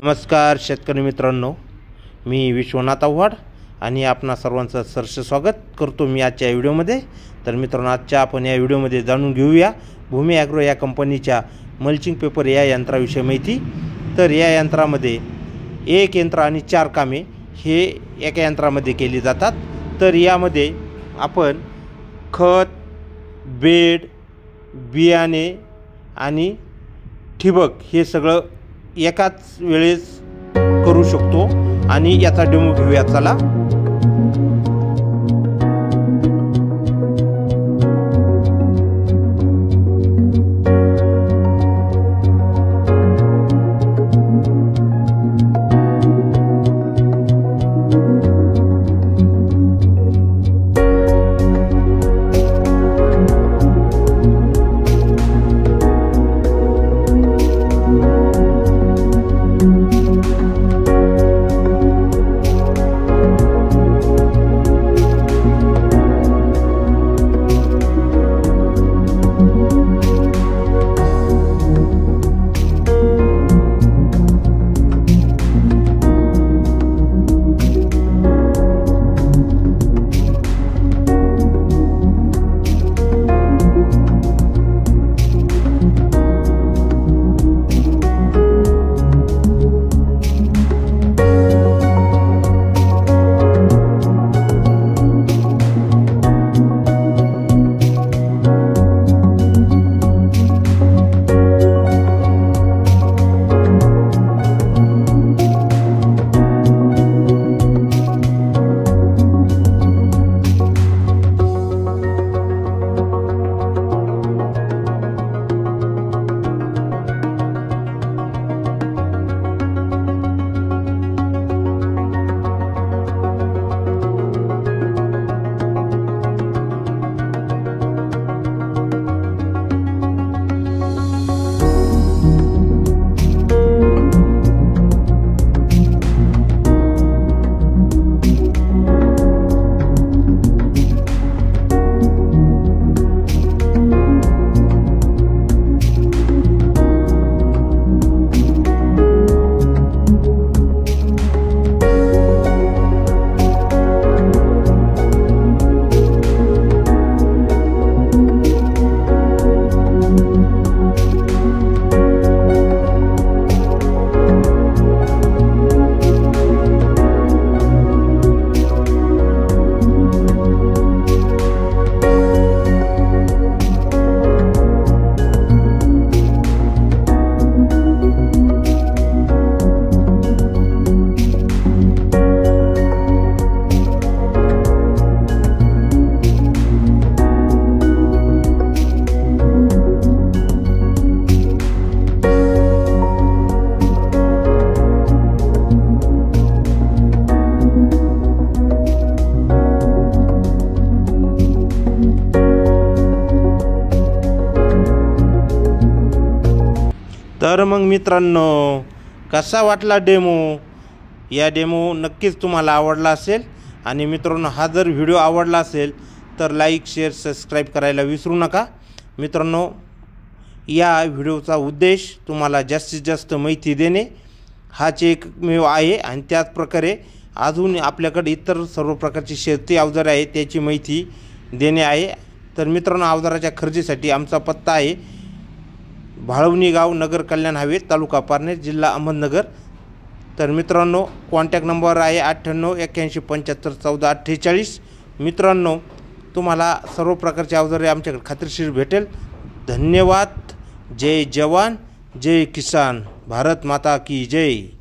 नमस्कार शेतकरी मित्रांनो, मी विश्वनाथ आव्हाड आणि आपणा सर्वांचं सहर्ष स्वागत करतो मी आजच्या व्हिडिओमध्ये। तर मित्रांनो, आजच्या आपण या व्हिडिओमध्ये जाणून घेऊया भूमी ॲग्रो या कंपनीच्या मल्चिंग पेपर या यंत्राविषयी माहिती। तर या यंत्रामध्ये एक यंत्र आणि 4 कामे हे एका यंत्रामध्ये केली जातात। तर यामध्ये आपण खत, बेड, बियाणे आणि ठिबक हे सगळं एकाच वेळेस करू शकतो आणि याचा डेमो घेऊया चला। तर मग मित्रांनो, कसा वाटला डेमो? या डेमो नक्कीच तुम्हाला आवडला असेल आणि मित्रांनो, हा जर व्हिडिओ आवडला असेल तर लाईक, शेअर, सबस्क्राईब करायला विसरू नका। मित्रांनो, या व्हिडिओचा उद्देश तुम्हाला जास्तीत जास्त माहिती देणे हाच एकमेव आहे आणि त्याच प्रकारे अजून आपल्याकडे इतर सर्व प्रकारची शेती अवजारे आहेत त्याची माहिती देणे आहे। तर मित्रांनो, अवजाराच्या खरेदीसाठी आमचा पत्ता आहे भाळवणी गाव, नगर कल्याण हवे, तालुका पारनेर, जिल्हा अहमदनगर। तर मित्रांनो, कॉन्टॅक्ट नंबर आहे 98 81 75 14 48। मित्रांनो, तुम्हाला सर्व प्रकारचे अवजारे आमच्याकडे खात्रीशीर भेटेल। धन्यवाद। जय जवान, जय किसान, भारत माता की जय।